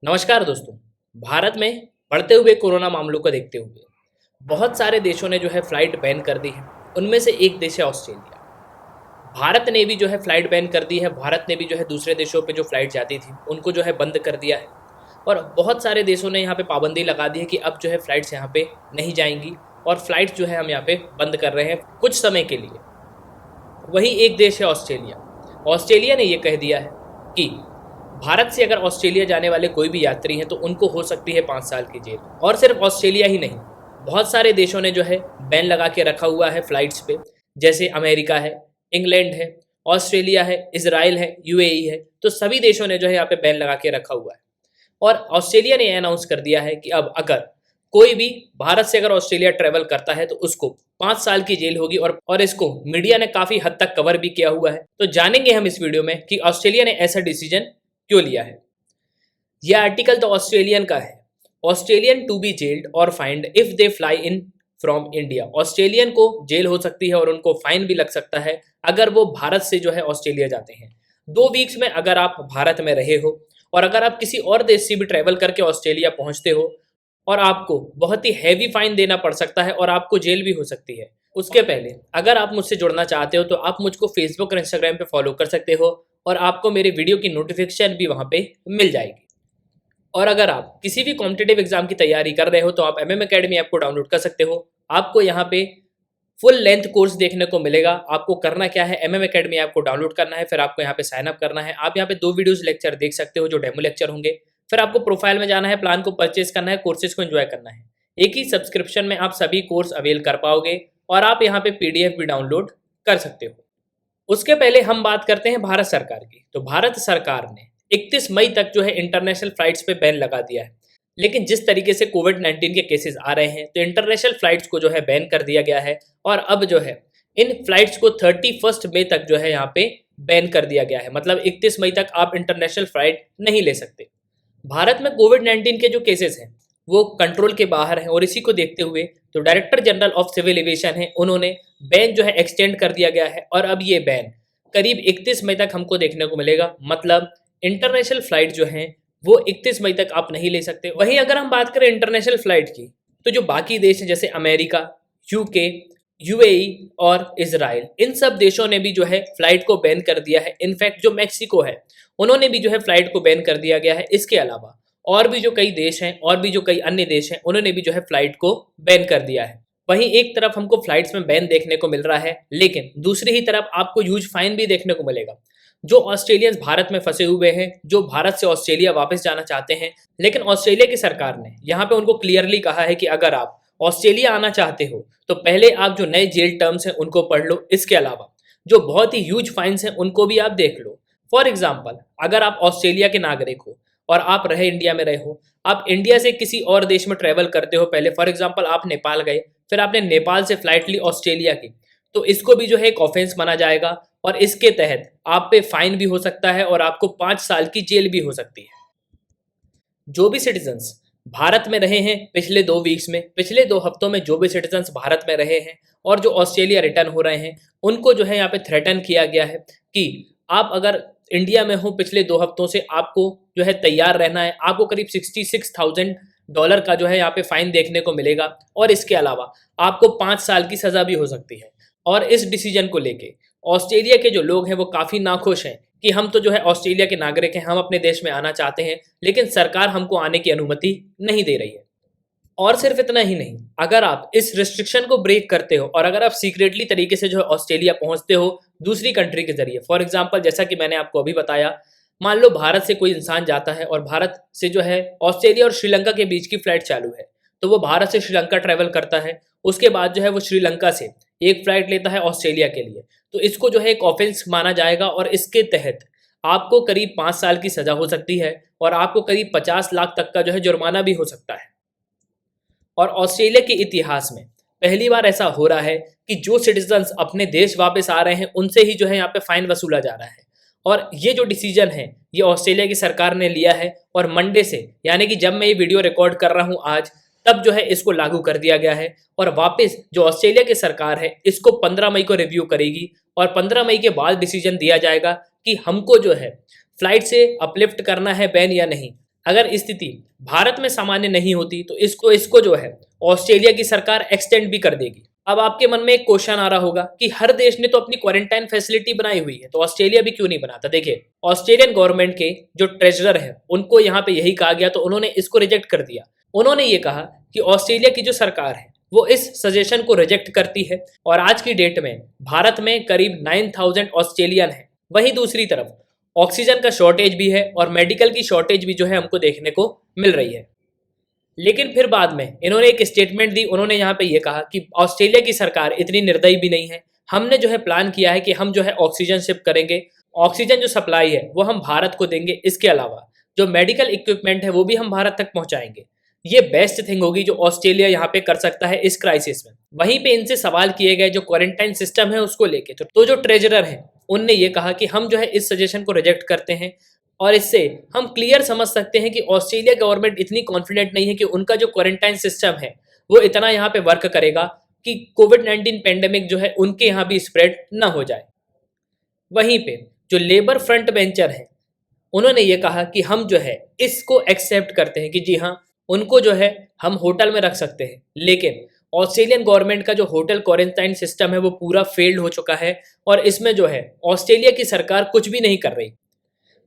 नमस्कार दोस्तों। भारत में बढ़ते हुए कोरोना मामलों को देखते हुए बहुत सारे देशों ने जो है फ्लाइट बैन कर दी है। उनमें से एक देश है ऑस्ट्रेलिया। भारत ने भी जो है फ्लाइट बैन कर दी है। भारत ने भी जो है दूसरे देशों पे जो फ्लाइट जाती थी उनको जो है बंद कर दिया है। और बहुत सारे देशों ने यहाँ पे पाबंदी लगा दी है कि अब जो है फ्लाइट्स यहाँ पे नहीं जाएंगी और फ्लाइट्स जो है हम यहाँ पे बंद कर रहे हैं कुछ समय के लिए। वही एक देश है ऑस्ट्रेलिया। ऑस्ट्रेलिया ने ये कह दिया है कि भारत से अगर ऑस्ट्रेलिया जाने वाले कोई भी यात्री हैं तो उनको हो सकती है 5 साल की जेल। और सिर्फ ऑस्ट्रेलिया ही नहीं, बहुत सारे देशों ने जो है बैन लगा के रखा हुआ है फ्लाइट्स पे। जैसे अमेरिका है, इंग्लैंड है, ऑस्ट्रेलिया है, इजराइल है, यूएई है। तो सभी देशों ने जो है यहाँ पे बैन लगा के रखा हुआ है। और ऑस्ट्रेलिया ने अनाउंस कर दिया है कि अब अगर कोई भी भारत से अगर ऑस्ट्रेलिया ट्रेवल करता है तो उसको 5 साल की जेल होगी। और इसको मीडिया ने काफी हद तक कवर भी किया हुआ है। तो जानेंगे हम इस वीडियो में कि ऑस्ट्रेलिया ने ऐसा डिसीजन क्यों लिया है। यह आर्टिकल तो ऑस्ट्रेलियन का है। ऑस्ट्रेलियन टू बी जेल्ड और find if they fly in from India. Australian को जेल हो सकती है और उनको फाइन भी लग सकता है अगर वो भारत से जो है ऑस्ट्रेलिया जाते हैं। 2 वीक्स में अगर आप भारत में रहे हो और अगर आप किसी और देश से भी ट्रैवल करके ऑस्ट्रेलिया पहुंचते हो और आपको बहुत ही हैवी फाइन देना पड़ सकता है और आपको जेल भी हो सकती है। उसके पहले अगर आप मुझसे जुड़ना चाहते हो तो आप मुझको फेसबुक और इंस्टाग्राम पे फॉलो कर सकते हो और आपको मेरे वीडियो की नोटिफिकेशन भी वहाँ पे मिल जाएगी। और अगर आप किसी भी कॉम्पिटिटिव एग्जाम की तैयारी कर रहे हो तो आप MM अकेडमी ऐप को डाउनलोड कर सकते हो। आपको यहाँ पे फुल लेंथ कोर्स देखने को मिलेगा। आपको करना क्या है, MM अकेडमी ऐप को डाउनलोड करना है, फिर आपको यहाँ पे साइन अप करना है। आप यहाँ पे 2 वीडियोस लेक्चर देख सकते हो जो डेमो लेक्चर होंगे। फिर आपको प्रोफाइल में जाना है, प्लान को परचेज करना है, कोर्सेज को एंजॉय करना है। एक ही सब्सक्रिप्शन में आप सभी कोर्स अवेल कर पाओगे और आप यहाँ पे PDF भी डाउनलोड कर सकते हो। उसके पहले हम बात करते हैं भारत सरकार की। तो भारत सरकार ने 31 मई तक जो है इंटरनेशनल फ्लाइट्स पे बैन लगा दिया है। लेकिन जिस तरीके से कोविड-19 के केसेस आ रहे हैं तो इंटरनेशनल फ्लाइट्स को जो है बैन कर दिया गया है। और अब जो है इन फ्लाइट्स को 31 मई तक जो है यहाँ पे बैन कर दिया गया है। मतलब 31 मई तक आप इंटरनेशनल फ्लाइट नहीं ले सकते। भारत में कोविड-19 के जो केसेस हैं वो कंट्रोल के बाहर हैं और इसी को देखते हुए तो director general of civil aviation है, उन्होंने बैन जो है एक्सटेंड कर दिया गया है। और अब ये बैन करीब 31 मई तक हमको देखने को मिलेगा। मतलब इंटरनेशनल फ्लाइट जो हैं वो 31 मई तक आप नहीं ले सकते। वहीं अगर हम बात करें इंटरनेशनल फ्लाइट की तो जो बाकी देश हैं जैसे अमेरिका, यूके, यूएई और इजराइल, इन सब देशों ने भी जो है फ्लाइट को बैन कर दिया है। इनफैक्ट जो मैक्सिको है उन्होंने भी जो है फ्लाइट को बैन कर दिया गया है। इसके अलावा और भी जो कई देश हैं और भी जो कई अन्य देश हैं उन्होंने भी जो है फ्लाइट को बैन कर दिया है। वहीं एक तरफ हमको फ्लाइट्स में बैन देखने को मिल रहा है, लेकिन दूसरी ही तरफ आपको ह्यूज फाइन भी देखने को मिलेगा। जो ऑस्ट्रेलियंस भारत में फंसे हुए हैं, जो भारत से ऑस्ट्रेलिया वापस जाना चाहते हैं, लेकिन ऑस्ट्रेलिया की सरकार ने यहाँ पे उनको क्लियरली कहा है कि अगर आप ऑस्ट्रेलिया आना चाहते हो तो पहले आप जो नए जेल टर्म्स हैं उनको पढ़ लो। इसके अलावा जो बहुत ही ह्यूज फाइन्स हैं उनको भी आप देख लो। फॉर एग्जाम्पल, अगर आप ऑस्ट्रेलिया के नागरिक हो और आप रहे इंडिया में रहे हो, आप इंडिया से किसी और देश में ट्रेवल करते हो, पहले फॉर एग्जांपल आप नेपाल गए, फिर आपने नेपाल से फ्लाइट ली ऑस्ट्रेलिया की, तो इसको भी जो है एक ऑफेंस माना जाएगा और इसके तहत आप पे फाइन भी हो सकता है और आपको 5 साल की जेल भी हो सकती है। जो भी सिटीजन्स भारत में रहे हैं पिछले 2 वीक्स में, पिछले 2 हफ्तों में जो भी सिटीजन्स भारत में रहे हैं और जो ऑस्ट्रेलिया रिटर्न हो रहे हैं, उनको जो है यहाँ पे थ्रेटन किया गया है कि आप अगर इंडिया में हो पिछले 2 हफ्तों से, आपको जो है तैयार रहना है। आपको करीब $66,000 का जो है यहाँ पे फाइन देखने को मिलेगा और इसके अलावा आपको 5 साल की सजा भी हो सकती है। और इस डिसीजन को लेके ऑस्ट्रेलिया के जो लोग हैं वो काफ़ी नाखुश हैं कि हम तो जो है ऑस्ट्रेलिया के नागरिक हैं, हम अपने देश में आना चाहते हैं, लेकिन सरकार हमको आने की अनुमति नहीं दे रही है। और सिर्फ इतना ही नहीं, अगर आप इस रिस्ट्रिक्शन को ब्रेक करते हो और अगर आप सीक्रेटली तरीके से जो है ऑस्ट्रेलिया पहुंचते हो दूसरी कंट्री के जरिए, फॉर एग्जांपल जैसा कि मैंने आपको अभी बताया, मान लो भारत से कोई इंसान जाता है और भारत से जो है ऑस्ट्रेलिया और श्रीलंका के बीच की फ्लाइट चालू है, तो वो भारत से श्रीलंका ट्रेवल करता है। उसके बाद जो है वो श्रीलंका से एक फ्लाइट लेता है ऑस्ट्रेलिया के लिए, तो इसको जो है एक ऑफेंस माना जाएगा और इसके तहत आपको करीब 5 साल की सजा हो सकती है और आपको करीब 50 लाख तक का जो है जुर्माना भी हो सकता है। और ऑस्ट्रेलिया के इतिहास में पहली बार ऐसा हो रहा है कि जो सिटीजन्स अपने देश वापस आ रहे हैं उनसे ही जो है यहाँ पे फाइन वसूला जा रहा है। और ये जो डिसीजन है ये ऑस्ट्रेलिया की सरकार ने लिया है और मंडे से, यानी कि जब मैं ये वीडियो रिकॉर्ड कर रहा हूँ आज, तब जो है इसको लागू कर दिया गया है। और वापस जो ऑस्ट्रेलिया की सरकार है इसको 15 मई को रिव्यू करेगी और 15 मई के बाद डिसीजन दिया जाएगा कि हमको जो है फ्लाइट से अपलिफ्ट करना है बैन या नहीं। अगर स्थिति भारत में सामान्य नहीं होती तो इसको इसको जो है ऑस्ट्रेलिया की सरकार एक्सटेंड भी कर देगी। अब आपके मन में एक क्वेश्चन आ रहा होगा कि हर देश ने तो अपनी क्वारंटाइन फैसिलिटी बनाई हुई है, तो ऑस्ट्रेलिया भी क्यों नहीं बनाता। देखिए, ऑस्ट्रेलियन गवर्नमेंट के जो ट्रेजरर है उनको यहाँ पे यही कहा गया, तो उन्होंने इसको रिजेक्ट कर दिया। उन्होंने ये कहा कि ऑस्ट्रेलिया की जो सरकार है वो इस सजेशन को रिजेक्ट करती है और आज की डेट में भारत में करीब 9,000 ऑस्ट्रेलियन है। वहीं दूसरी तरफ ऑक्सीजन का शॉर्टेज भी है और मेडिकल की शॉर्टेज भी जो है हमको देखने को मिल रही है। लेकिन फिर बाद में इन्होंने एक स्टेटमेंट दी, उन्होंने यहाँ पे ये कहा कि ऑस्ट्रेलिया की सरकार इतनी निर्दयी भी नहीं है, हमने जो है प्लान किया है कि हम जो है ऑक्सीजन शिप करेंगे, ऑक्सीजन जो सप्लाई है वो हम भारत को देंगे, इसके अलावा जो मेडिकल इक्विपमेंट है वो भी हम भारत तक पहुंचाएंगे। ये बेस्ट थिंग होगी जो ऑस्ट्रेलिया यहाँ पे कर सकता है इस क्राइसिस में। वहीं पे इनसे सवाल किए गए जो क्वारंटाइन सिस्टम है उसको लेके, तो जो ट्रेजरर है उनने ये कहा कि हम जो है इस सजेशन को रिजेक्ट करते हैं और इससे हम क्लियर समझ सकते हैं कि ऑस्ट्रेलिया गवर्नमेंट इतनी कॉन्फिडेंट नहीं है कि उनका जो क्वारंटाइन सिस्टम है वो इतना यहाँ पे वर्क करेगा कि कोविड-19 पेंडेमिक जो है उनके यहाँ भी स्प्रेड ना हो जाए। वहीं पे जो लेबर फ्रंट बेंचर है उन्होंने ये कहा कि हम जो है इसको एक्सेप्ट करते हैं कि जी हाँ, उनको जो है हम होटल में रख सकते हैं, लेकिन ऑस्ट्रेलियन गवर्नमेंट का जो होटल क्वारंटाइन सिस्टम है वो पूरा फेल्ड हो चुका है और इसमें जो है ऑस्ट्रेलिया की सरकार कुछ भी नहीं कर रही।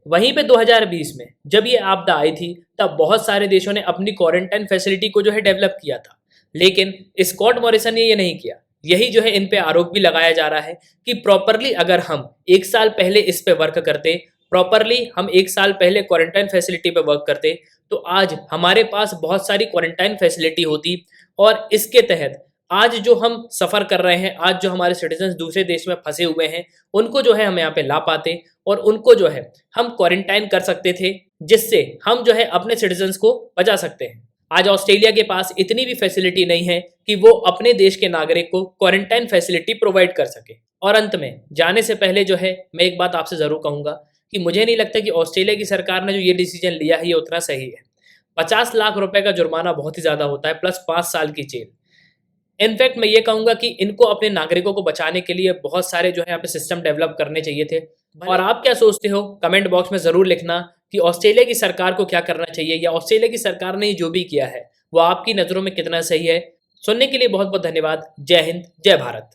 वहीं पे 2020 में जब ये आपदा आई थी तब बहुत सारे देशों ने अपनी क्वारंटाइन फैसिलिटी को जो है डेवलप किया था, लेकिन स्कॉट मॉरिसन ने ये नहीं किया। यही जो है इन पे आरोप भी लगाया जा रहा है कि प्रॉपरली अगर हम एक साल पहले इस पे वर्क करते, प्रॉपरली हम एक साल पहले क्वारंटाइन फैसिलिटी पे वर्क करते, तो आज हमारे पास बहुत सारी क्वारंटाइन फैसिलिटी होती और इसके तहत आज जो हम सफ़र कर रहे हैं, आज जो हमारे सिटीजन्स दूसरे देश में फंसे हुए हैं उनको जो है हम यहाँ पे ला पाते और उनको जो है हम क्वारंटाइन कर सकते थे, जिससे हम जो है अपने सिटीजन्स को बचा सकते हैं। आज ऑस्ट्रेलिया के पास इतनी भी फैसिलिटी नहीं है कि वो अपने देश के नागरिक को क्वारंटाइन फैसिलिटी प्रोवाइड कर सके। और अंत में जाने से पहले जो है मैं एक बात आपसे ज़रूर कहूँगा कि मुझे नहीं लगता कि ऑस्ट्रेलिया की सरकार ने जो ये डिसीजन लिया है ये उतना सही है। 50 लाख रुपए का जुर्माना बहुत ही ज़्यादा होता है, प्लस 5 साल की जेल। इनफैक्ट मैं ये कहूँगा कि इनको अपने नागरिकों को बचाने के लिए बहुत सारे जो है यहाँ पे सिस्टम डेवलप करने चाहिए थे। और आप क्या सोचते हो कमेंट बॉक्स में ज़रूर लिखना कि ऑस्ट्रेलिया की सरकार को क्या करना चाहिए, या ऑस्ट्रेलिया की सरकार ने जो भी किया है वो आपकी नज़रों में कितना सही है। सुनने के लिए बहुत बहुत धन्यवाद। जय हिंद, जय भारत।